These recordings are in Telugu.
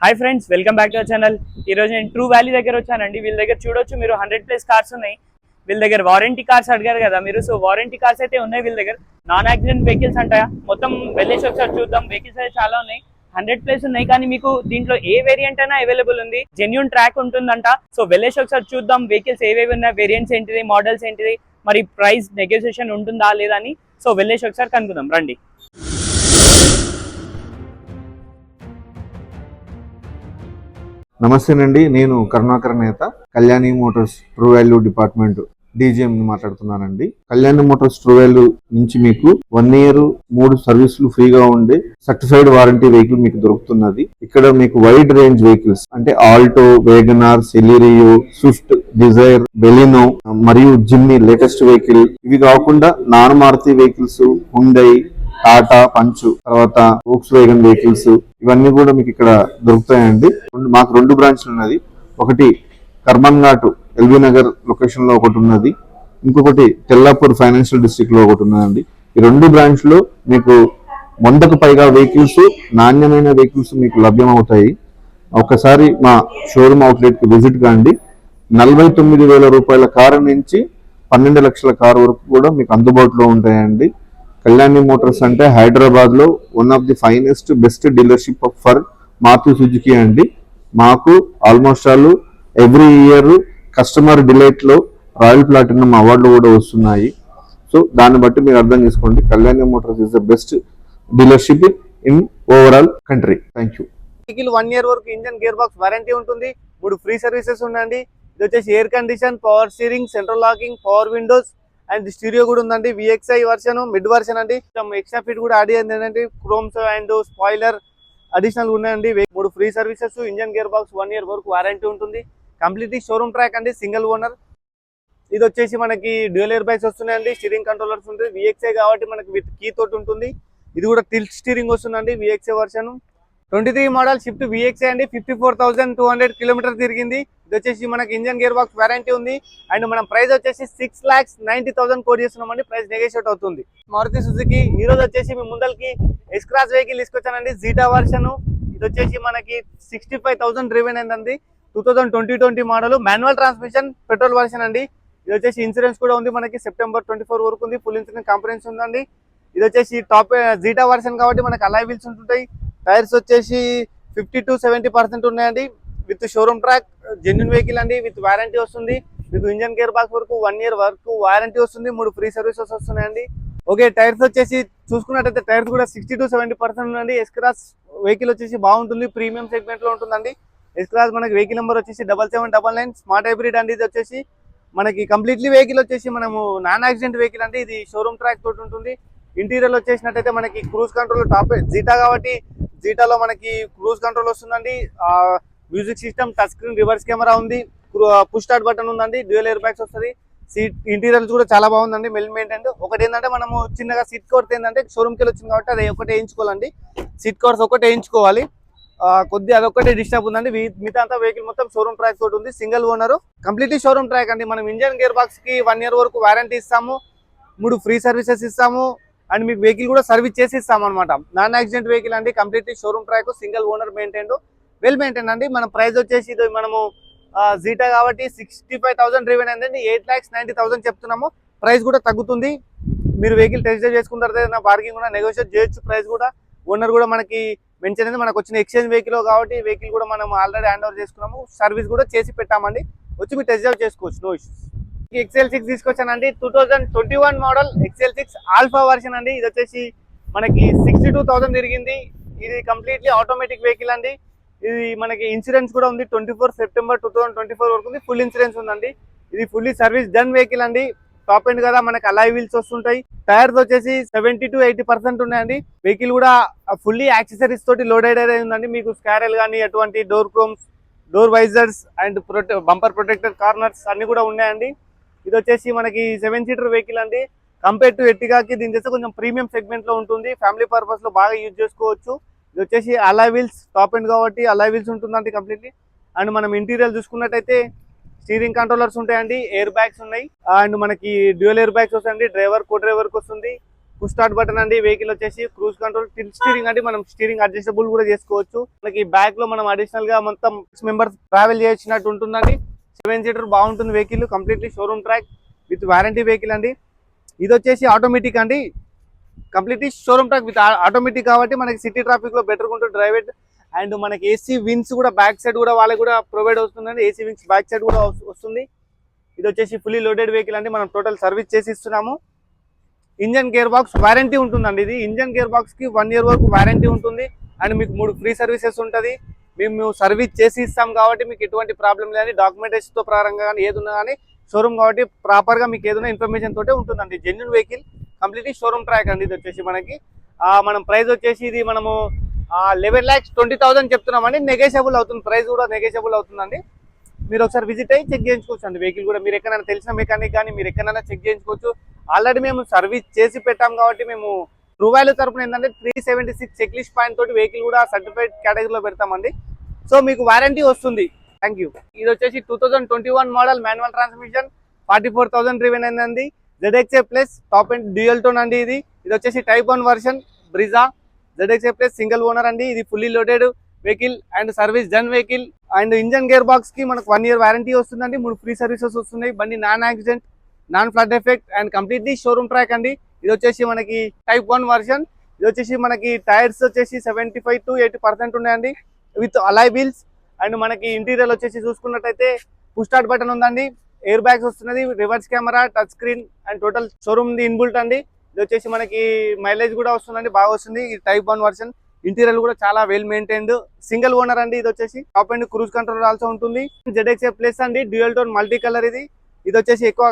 Hi friends, welcome back to our channel. ఈ రోజు నేను ట్రూ వ్యాలీ దగ్గర వచ్చానండి. వీళ్ళ దగ్గర చూడొచ్చు మీరు 100+ కార్స్ ఉన్నాయి. వీళ్ళ దగ్గర వారంటీ కార్స్ అడిగారు కదా మీరు. సో వారంటీ కార్స్ అయితే ఉన్నాయి వీళ్ళ దగ్గర. నాన్ యాక్సిడెంట్ వెహికల్స్ అంట. మొత్తం వెళ్ళేసి ఒకసారి చూద్దాం. వెహికల్స్ అయితే చాలా ఉన్నాయి, 100+ ఉన్నాయి. కానీ మీకు దీంట్లో ఏ వేరియంట్ అయినా అవైలబుల్ ఉంది. జెన్యూన్ ట్రాక్ ఉంటుందంట. సో వెళ్ళేసి ఒకసారి చూద్దాం వెహికల్స్ ఏవేవి ఉన్నాయి, వేరియంట్స్ ఏంటిది, మోడల్స్ ఏంటిది, మరి ప్రైస్ నెగోసియేషన్ ఉంటుందా లేదా అని. సో వెళ్ళేసి ఒకసారి కనుక్కుందాం రండి. నమస్తేనండి, నేను కరుణాకర్ నేత, Kalyani Motors true value department DGM ని మాట్లాడుతున్నానండి. కళ్యాణి మోటార్స్ ట్రూ వాల్యూ నుంచి మీకు 1 year 3 సర్వీసులు ఫ్రీగా ఉండే సర్టిఫైడ్ వారంటీ వెహికల్ మీకు దొరుకుతున్నది. ఇక్కడ మీకు వైడ్ రేంజ్ వెహికల్స్ అంటే Alto, WagonR, Celerio, Swift Dzire, Baleno మరియు జిమ్నీ లేటెస్ట్ వెహికల్. ఇవి కాకుండా non Maruti vehicles, Hyundai, Tata Punch, తర్వాత వోక్స్ వేగన్ వెహికల్స్, ఇవన్నీ కూడా మీకు ఇక్కడ దొరుకుతాయండి. మాకు 2 బ్రాంచ్లు ఉన్నది. ఒకటి కర్మన్ ఘాట్ ఎల్బీ నగర్ లొకేషన్ లో ఒకటి ఉన్నది, ఇంకొకటి తెల్లాపూర్ ఫైనాన్షియల్ డిస్ట్రిక్ట్ లో ఒకటి ఉన్నదండి. ఈ 2 బ్రాంచ్ లో మీకు 100కు పైగా వెహికల్స్, నాణ్యమైన వెహికల్స్ మీకు లభ్యమవుతాయి. ఒకసారి మా షోరూమ్ అవుట్లెట్ కి విజిట్ కాండి. 49,000 రూపాయల కారు నుంచి 12 లక్షల కారు వరకు కూడా మీకు అందుబాటులో ఉంటాయండి. కళ్యాణి మోటార్స్ అంటే హైదరాబాద్ లో one of the finest best dealership for Maruti Suzuki అండి. మాకు almost all every year customer delight లో రాయల్ ప్లాటినం అవార్డులు కూడా వస్తున్నాయి. సో దాన్ని బట్టి మీరు అర్థం చేసుకోండి, Kalyani motors is the best dealership in overall country. Thank you. 1 year వరకు ఇంజన్ గేర్ బాక్స్ వారంటీ ఉంటుంది. 3 ఫ్రీ సర్వీసెస్ ఉన్నాయండి. ఇది వచ్చేసి air condition, power steering, central locking, power windows and stereo కూడా ఉందండి. VXI వర్షన్, మిడ్ వర్షన్ అండి. ఎక్స్ట్రా ఫిట్ కూడా యాడ్ అయ్యింది ఏంటంటే క్రోమ్స్ అండ్ స్పాయిలర్ అడిషనల్ ఉన్నాయండి. 3 free services, engine gear box 1 year వరకు వారంటీ ఉంటుంది. కంప్లీట్లీ షోరూమ్ ట్రాక్ అండి, సింగిల్ ఓనర్. ఇది వచ్చేసి మనకి డ్యూయల్ ఎయిర్ బ్యాగ్స్ వస్తున్నాయండి, స్టీరింగ్ కంట్రోలర్స్ ఉంటుంది. VXI కాబట్టి మనకి విత్ కీ తోటి ఉంటుంది. ఇది కూడా టిల్ట్ స్టీరింగ్ వస్తుందండి. VXI version 23 model shift VXI అండి. 54,200 కిలోమీటర్ తిరిగింది. ఇది వచ్చేసి మనకి ఇంజన్ గేర్ బాక్స్ వారంటీ ఉంది. అండ్ మనం ప్రైస్ వచ్చేసి 6,90,000 కోట్ చేస్తున్నామండి. ప్రైస్ నెగోషియేట్ అవుతుంది. మారుతి సుజుకి ఈ రోజు వచ్చేసి మీ ముందరికి ఎస్ క్రాస్ వెహికల్ తీసుకొచ్చానండి, జీటా వర్షన్. ఇది వచ్చేసి మనకి 65,000 డ్రివెన్ అయిందండి. 2020 model, manual transmission, petrol version అండి. ఇది వచ్చేసి ఇన్సూరెన్స్ కూడా ఉంది మనకి, September 24 వరకు ఉంది. ఫుల్ ఇన్సూరెన్స్ కాంప్రహెన్సివ్ ఉందండి. ఇది వచ్చేసి టాప్ జీటా వర్షన్ కాబట్టి మనకి అలాయ్ వీల్స్ ఉంటుంటాయి. టైర్స్ వచ్చేసి 50 to 70% ఉన్నాయండి. With showroom track, genuine vehicle అండి. విత్ వారంటీ వస్తుంది. విత్ ఇంజన్ గేర్ బాక్స్ వరకు 1 year వరకు వారంటీ వస్తుంది. 3 ఫ్రీ సర్వీసెస్ వస్తున్నాయండి. ఓకే, టైర్స్ వచ్చేసి చూసుకున్నట్టయితే టైర్స్ కూడా 60 to 70% ఉందండి. ఎస్ క్రాస్ వెహికల్ వచ్చేసి బాగుంటుంది, ప్రీమియం సెగ్మెంట్ లో ఉంటుందండి. ఎస్ క్రాస్ మనకి వెహికల్ నెంబర్ వచ్చేసి 7799, స్మార్ట్ హైబ్రిడ్ అండి. ఇది వచ్చేసి మనకి కంప్లీట్లీ వెహికల్ వచ్చేసి మనము నాన్ యాక్సిడెంట్ వెహికల్ అండి. ఇది షోరూమ్ ట్రాక్ తోటి ఉంటుంది. ఇంటీరియర్ వచ్చేసినట్టయితే మనకి క్రూజ్ కంట్రోల్, టాప్ జీటా కాబట్టి జీటాలో మనకి క్రూజ్ కంట్రోల్ వస్తుందండి. Music system, touch screen, reverse camera ఉంది, పుష్ స్టార్ట్ బటన్ ఉందండి, డ్యూయల్ ఎయిర్ బ్యాగ్స్ వస్తుంది. సీట్ ఇంటీరియర్స్ కూడా చాలా బాగుందండి, వెల్ మెయింటైన్డ్. ఒకటి ఏంటంటే మనము చిన్నగా సీట్ కవర్స్ ఏంటంటే షోరూమ్కి వెళ్ళి వచ్చింది కాబట్టి అది ఒకటే వేయించుకోవాలండి. సీట్ కవర్స్ ఒకటే వేయించుకోవాలి. కొద్దిగా అదొక్కటే డిస్టర్బ్ ఉందండి. మిగతా అంతా వెహికల్ మొత్తం షోరూమ్ ట్రాక్ తోటి ఉంది, single owner, completely showroom track అండి. మనం ఇంజన్ గేర్ బాక్స్ కి 1 year వరకు వారంటీ ఇస్తాము, 3 ఫ్రీ సర్వీసెస్ ఇస్తాము. అండ్ మీకు వెహికల్ కూడా సర్వీస్ చేసి ఇస్తాం అనమాట. నాన్ యాక్సిడెంట్ వెహికల్ అండి, completely showroom track, single owner, maintained, well maintain అండి. మన ప్రైస్ వచ్చేసి ఇది మనము జీటా కాబట్టి 65,000 డ్రివెన్ అయిందండి. 8,90,000 చెప్తున్నాము. ప్రైస్ కూడా తగ్గుతుంది. మీరు వెహికల్ టెస్ట్ డ్రైవ్ చేసుకున్న తర్వాత నా పార్కింగ్ కూడా నెగోషియేట్ చేయొచ్చు. ప్రైస్ కూడా ఓనర్ కూడా మనకి మెన్షన్ అయింది. మనకు వచ్చిన ఎక్స్చేంజ్ వెహికల్ కాబట్టి వెహికల్ కూడా మనం ఆల్రెడీ హ్యాండ్ ఓవర్ చేసుకున్నాము, సర్వీస్ కూడా చేసి పెట్టామండి. వచ్చి మీరు టెస్ట్ డ్రైవ్ చేసుకోవచ్చు, నో ఇష్యూస్. XL6 తీసుకొచ్చానండి, 2021 మోడల్ XL6 ఆల్ఫా వర్షన్ అండి. ఇది వచ్చేసి మనకి 62,000 తిరిగింది. ఇది కంప్లీట్లీ ఆటోమేటిక్ వెహికల్ అండి. ఇది మనకి ఇన్సూరెన్స్ కూడా ఉంది, 24 September 2024 వరకు ఉంది. ఫుల్ ఇన్సూరెన్స్ ఉందండి. ఇది ఫుల్లీ సర్వీస్ డన్ వెహికల్ అండి. టాప్ ఎండ్ కదా, మనకి అలాయ్ వీల్స్ వస్తుంటాయి. టైర్స్ వచ్చేసి 70 to 80% ఉన్నాయండి. వెహికల్ కూడా ఫుల్లీ యాక్సెసరీస్ తోటి లోడెడ్ అయి ఉందండి. మీకు స్కారెల్ కానీ ఎటువంటి door chromes, door visors and bumper protector, corners అన్ని కూడా ఉన్నాయండి. ఇది వచ్చేసి మనకి 7 seater వెహికల్ అండి. కంపేర్ టు ఎర్టిగాకి దీని చేస్తే కొంచెం ప్రీమియం సెగ్మెంట్ లో ఉంటుంది. ఫ్యామిలీ పర్పస్ లో బాగా యూజ్ చేసుకోవచ్చు. ఇది వచ్చేసి అలాయ్ వీల్స్, టాప్ ఎండ్ కాబట్టి అలాయ్ వీల్స్ ఉంటుందండి కంప్లీట్లీ. అండ్ మనం ఇంటీరియర్ చూసుకున్నట్టయితే స్టీరింగ్ కంట్రోలర్స్ ఉంటాయండి, ఎయిర్ బ్యాగ్స్ ఉన్నాయి. అండ్ మనకి డ్యూయల్ ఎయిర్ బ్యాగ్స్ వస్తాయండి. డ్రైవర్, కో డ్రైవర్ కి వస్తుంది. పుష్ స్టార్ట్ బటన్ అండి. వెహికల్ వచ్చేసి క్రూజ్ కంట్రోల్, టిల్ట్ స్టీరింగ్ అండి. మనం స్టీరింగ్ అడ్జస్టబుల్ కూడా చేసుకోవచ్చు. మనకి బ్యాక్ లో మనం అడిషనల్ గా మొత్తం 6 మెంబర్స్ ట్రావెల్ చేసినట్టు ఉంటుందండి. 7 సీటర్ బాగుంటుంది vehicle. Completely showroom track with warranty vehicle అండి. ఇది వచ్చేసి ఆటోమేటిక్ అండి. Completely showroom track with automatic కాబట్టి మనకి సిటీ ట్రాఫిక్ లో బెటర్ ఉంటుంది డ్రైవ్. అండ్ మనకి ఏసీ వింగ్స్ కూడా బ్యాక్ సైడ్ కూడా వాళ్ళకి కూడా ప్రొవైడ్ అవుతుందండి. ఏసీ వింగ్స్ బ్యాక్ సైడ్ కూడా వస్తుంది. ఇది వచ్చేసి ఫుల్లీ లోడెడ్ వెహికల్ అండి. మనం టోటల్ సర్వీస్ చేసి ఇస్తున్నాము. ఇంజన్ గేర్ బాక్స్ వారంటీ ఉంటుందండి. ఇది ఇంజన్ గేర్ బాక్స్ కి 1 ఇయర్ వరకు వారంటీ ఉంటుంది. అండ్ మీకు 3 ఫ్రీ సర్వీసెస్ ఉంటుంది. మేము సర్వీస్ చేసి ఇస్తాం కాబట్టి మీకు ఎటువంటి ప్రాబ్లం లేదని డాక్యుమెంటేషన్ తో ప్రారంభంగా కానీ ఏదున్నా కానీ షోరూమ్ కాబట్టి ప్రాపర్ గా మీకు ఏదైనా ఇన్ఫర్మేషన్ తోటే ఉంటుందండి. Genuine vehicle, completely showroom track అండి. ఇది వచ్చేసి మనకి మనం ప్రైస్ వచ్చేసి ఇది మనము 11,20,000 చెప్తున్నామండి. నెగోషియబుల్ అవుతుంది, ప్రైస్ కూడా నెగోషియబుల్ అవుతుందండి. మీరు ఒకసారి విజిట్ అయ్యి చెక్ చేయించుకోవచ్చు అండి. వెహికల్ కూడా మీరు ఎక్కడైనా తెలిసిన మెకానిక్ కానీ మీరు ఎక్కడైనా చెక్ చేయించుకోవచ్చు. ఆల్రెడీ మేము సర్వీస్ చేసి పెట్టాం కాబట్టి మేము ట్రూ వాల్యూ తరపున ఏంటంటే 376 చెక్ లిస్ట్ పాయింట్ తోటి వెహికల్ కూడా సర్టిఫైడ్ కేటగిరీలో పెడతామండి. సో మీకు వారంటీ వస్తుంది. Thank you. ఇది వచ్చేసి 2021 మోడల్ మాన్యువల్ ట్రాన్స్మిషన్, 44,000 డ్రివెన్ అయిందండి. ZXA plus top and dual tone అండి. ఇది వచ్చేసి type 1 version Brezza ZXA plus single owner అండి. ఇది fully loaded vehicle and service done vehicle. And engine gear box కి మనకు 1 ఇయర్ వారంటీ వస్తుందండి. 3 ఫ్రీ సర్వీసెస్ వస్తున్నాయి. బండి non accident, non flood effect and completely showroom track అండి. ఇది వచ్చేసి మనకి టైప్ 1 వర్షన్. ఇది వచ్చేసి మనకి టైర్స్ వచ్చేసి 75 to 80% ఉన్నాయండి విత్ అలాయ్ వీల్స్. అండ్ మనకి ఇంటీరియర్ వచ్చేసి చూసుకున్నట్టయితే పుష్ స్టార్ట్ బటన్ ఉందండి. ఎయిర్ బ్యాగ్స్ వస్తున్నది, reverse camera, touch screen and total showroom inbuilt అండి. ఇది వచ్చేసి మనకి మైలేజ్ కూడా వస్తుందండి, బాగా వస్తుంది. ఇది టైప్ 1 వర్షన్. ఇంటీరియర్ కూడా చాలా వెల్ మెయింటైన్డ్, సింగిల్ ఓనర్ అండి. ఇది వచ్చేసి top and cruise control also ఉంటుంది. ZXA ప్లస్ అండి, డ్యూయల్ టోన్ మల్టీ కలర్. ఇది వచ్చేసి ఎక్కువ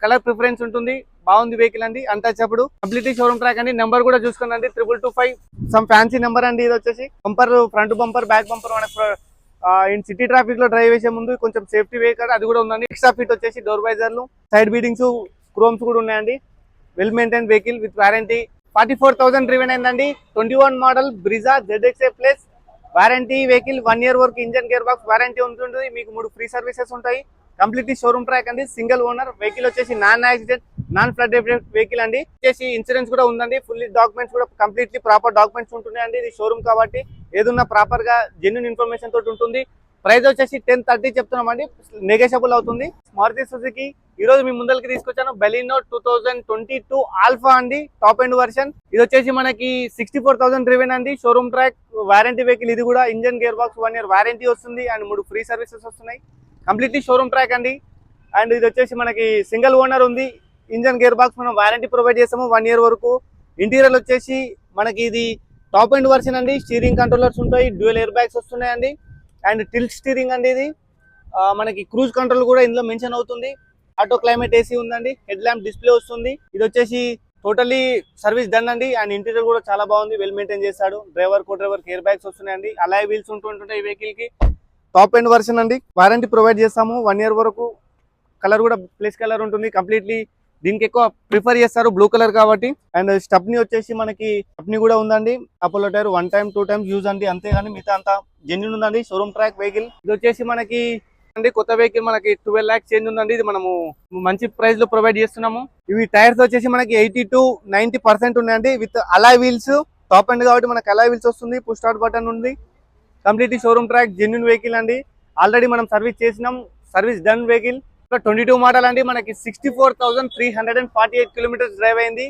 కలర్ ప్రిఫరెన్స్ ఉంటుంది. బాగుంది వెహికల్ అండి, అన్టచబుల్, కంప్లీట్లీ షోరూమ్ ట్రాక్ అండి. నెంబర్ కూడా చూసుకోండి 2225 సమ్ ఫ్యాన్సీ నెంబర్ అండి. ఇది వచ్చేసి bumper, front bumper, back bumper మనకు ఇన్ సిటీ ట్రాఫిక్ లో డ్రైవ్ చేసే ముందు కొంచెం సేఫ్టీ వెహికల్ అది కూడా ఉందండి. ఎక్స్ట్రా ఫిట్ వచ్చేసి డోర్ వైజర్లు, సైడ్ బీడింగ్స్, క్రోమ్స్ కూడా ఉన్నాయండి. Well maintain vehicle with warranty. 44,000 driven అయిందండి. 21 model Brezza ZXA plus warranty vehicle. 1 year వరకు ఇంజన్ గేర్ బాక్స్ వారంటీ ఉంటుంది. మీకు 3 ఫ్రీ సర్వీసెస్ ఉంటాయి. కంప్లీట్లీ షోరూమ్ ట్రాక్ అండి. సింగిల్ ఓనర్ వెహికల్ వచ్చేసి non accident, non flood vehicle అండి. వచ్చేసి ఇన్సూరెన్స్ కూడా ఉందండి. ఫుల్లీ డాక్యుమెంట్స్ కూడా కంప్లీట్లీ ప్రాపర్ డాక్యుమెంట్స్ ఉంటున్నాయండి. ఇది షోరూమ్ కాబట్టి ఏదున్నా ప్రాపర్ గా జెన్యూన్ ఇన్ఫర్మేషన్ తోటి ఉంటుంది. ప్రైస్ వచ్చేసి 1030 చెప్తున్నామండి, నెగోషియబుల్ అవుతుంది. మారుతి సుజుకి ఈ రోజు మీ ముందరికి తీసుకొచ్చాను బెలినో 2022 ఆల్ఫా అండి, టాప్ ఎండ్ వర్షన్. ఇది వచ్చేసి మనకి 64,000 డ్రివెన్ అండి, షోరూమ్ ట్రాక్ వారంటీ వెహికల్. ఇది కూడా engine gear box 1 year warranty వస్తుంది అండ్ 3 ఫ్రీ సర్వీసెస్ వస్తున్నాయి. కంప్లీట్లీ షోరూమ్ ట్రాక్ అండి. అండ్ ఇది వచ్చేసి మనకి సింగిల్ ఓనర్ ఉంది. ఇంజన్ గేర్ బాక్స్ మనం వారంటీ ప్రొవైడ్ చేస్తాము 1 ఇయర్ వరకు. ఇంటీరియర్ వచ్చేసి మనకి ఇది టాప్ ఎండ్ వర్షన్ అండి. స్టీరింగ్ కంట్రోలర్స్ ఉంటాయి, డ్యూయల్ ఎయిర్ బ్యాగ్స్ వస్తున్నాయండి అండ్ టిల్ట్ స్టీరింగ్ అండి. ఇది మనకి క్రూజ్ కంట్రోల్ కూడా ఇందులో మెన్షన్ అవుతుంది. ఆటో క్లైమేట్ ఏసీ ఉందండి, హెడ్ ల్యాంప్ డిస్ప్లే వస్తుంది. ఇది వచ్చేసి టోటలీ సర్వీస్ డన్ అండి. అండ్ ఇంటీరియర్ కూడా చాలా బాగుంది, వెల్ మెయింటైన్ చేశాడు. డ్రైవర్ కో డ్రైవర్ ఎయిర్ బ్యాగ్స్ వస్తున్నాయండి. అలాయ్ వీల్స్ ఉంటుంటాయి ఈ వెహికల్ కి. టాప్ ఎండ్ వర్షన్ అండి, వారంటీ ప్రొవైడ్ చేస్తాము 1 ఇయర్ వరకు. కలర్ కూడా ప్లేస్ కలర్ ఉంటుంది. కంప్లీట్లీ దీనికి ఎక్కువ ప్రిఫర్ చేస్తారు బ్లూ కలర్ కాబట్టి. అండ్ స్టెప్నీ వచ్చేసి మనకి స్టెప్నీ కూడా ఉందండి. Apollo tyre 1 time 2 times use అండి, అంతేగాని మిగతా అంతా జెన్యూన్ ఉందండి. Showroom track vehicle. ఇది వచ్చేసి మనకి అండి కొత్త వెహికల్ మనకి 12 lakhs చేంజ్ ఉందండి. ఇది మనము మంచి ప్రైస్ లో ప్రొవైడ్ చేస్తున్నాము. ఇవి టైర్స్ వచ్చేసి మనకి 80 to 90% ఉన్నాయండి with alloy wheels. Top end కాబట్టి మనకి అలాయ్ వీల్స్ వస్తుంది. పుష్ స్టార్ట్ బటన్ ఉంది. Completely showroom track genuine vehicle అండి. ఆల్రెడీ మనం సర్వీస్ చేసినాం, సర్వీస్ డన్ వెహికల్. 22 మోడల్ అండి, మనకి 64,348 కిలోమీటర్స్ డ్రైవ్ అయింది.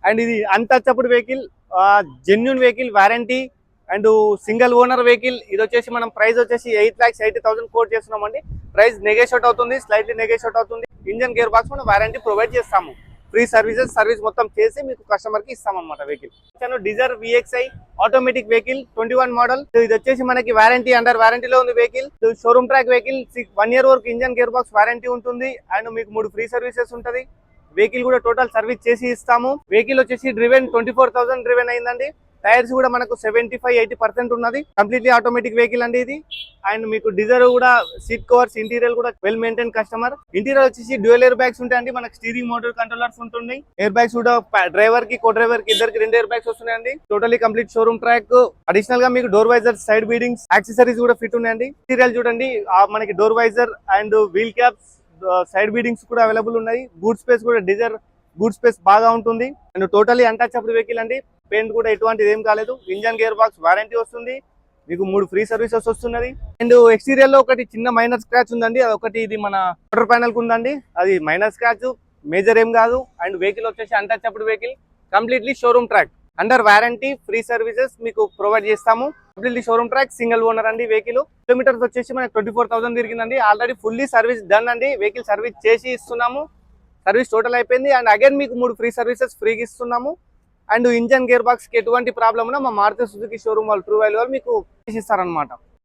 అండ్ ఇది untouchable vehicle, genuine vehicle, warranty and single owner vehicle. ఇది వచ్చేసి మనం ప్రైస్ వచ్చేసి 8,80,000 కోట్ చేస్తున్నామండి. ప్రైస్ నెగోషియేట్ అవుతుంది, స్లైట్లీ నెగోషియేట్ అవుతుంది. ఇంజన్ గేర్ బాక్స్ మనం వారంటీ ప్రొవైడ్ చేస్తాము. ఫ్రీ సర్వీస్ మొత్తం చేసి మీకు కస్టమర్ కి ఇస్తామన్నమాట vehicle. Dzire VXI automatic vehicle 21 model. ఇది వచ్చేసి మనకి వారంటీ అండర్ వారంటీలో ఉంది vehicle. Showroom track vehicle. 1 year వరకు ఇంజన్ గేర్ బాక్స్ వారంటీ ఉంటుంది అండ్ మీకు 3 ఫ్రీ సర్వీసెస్ ఉంటది. వెహికల్ కూడా టోటల్ సర్వీస్ చేసి ఇస్తాము. వెహికల్ వచ్చేసి డ్రివెన్ 24,000 డ్రివెన్ అయిందండి. టైర్స్ కూడా మనకు 75-80% ఉన్నది. కంప్లీట్లీ ఆటోమేటిక్ వెహికల్ అండి ఇది. అండ్ మీకు డిజైర్ కూడా సీట్ కవర్స్, ఇంటీరియర్ కూడా వెల్ మెయింటైన్ కస్టమర్. ఇంటీరియర్ వచ్చేసి డ్యూయల్ ఎయిర్ బ్యాగ్స్ ఉంటాయండి. మనకి స్టీరింగ్ మోటార్ కంట్రోలర్స్ ఉంటుంది. ఎయిర్ బ్యాగ్స్ కూడా డ్రైవర్ కి కో డ్రైవర్ కి ఇద్దరికి 2 ఎయిర్ బ్యాగ్స్ వస్తున్నాయండి. Totally complete showroom track. Additional గా మీకు door visor, side beadings, accessories కూడా ఫిట్ ఉన్నాయండి. ఇంటీరియర్ చూడండి, మనకి door visor and wheel caps, side beadings కూడా అవైలబుల్ ఉన్నాయి. బూట్ స్పేస్ కూడా డిజైర్ బూట్ స్పేస్ బాగా ఉంటుంది అండ్ టోటలీ అన్టచబుల్ వెహికల్ అండి. పెయింట్ కూడా ఎటువంటిది ఏం కాలేదు. ఇంజన్ గేర్ బాక్స్ వారంటీ వస్తుంది, మీకు 3 ఫ్రీ సర్వీసెస్ వస్తున్నది. అండ్ ఎక్స్టీరియర్ లో ఒకటి చిన్న మైనర్ స్క్రాచ్ ఉందండి, అదొకటి ఇది మన మోటార్ ప్యానల్ కు ఉందండి, అది మైనర్ స్క్రాచ్, మేజర్ ఏం కాదు. అండ్ వెహికల్ వచ్చేసి untouchable vehicle, completely showroom track, under warranty, free services మీకు ప్రొవైడ్ చేస్తాము. Completely showroom track, single owner అండి వెహికల్. కిలోమీటర్స్ వచ్చేసి మనకి 24,000 తిరిగిందండి. ఆల్రెడీ ఫుల్లీ సర్వీస్ డన్ అండి, వెహికల్ సర్వీస్ చేసి ఇస్తున్నాము. సర్వీస్ టోటల్ అయిపోయింది అండ్ అగైన్ మీకు 3 ఫ్రీ సర్వీసెస్ ఫ్రీగా ఇస్తున్నాము. అండ్ ఇంజన్ గేర్ బాక్స్ కి ఎటువంటి ప్రాబ్లం ఉన్నా మా మారుతి సుజుకి షోరూమ్ వాళ్ళు ట్రూ వాల్యూ వాళ్ళు మీకు చేసిస్తారనమాట.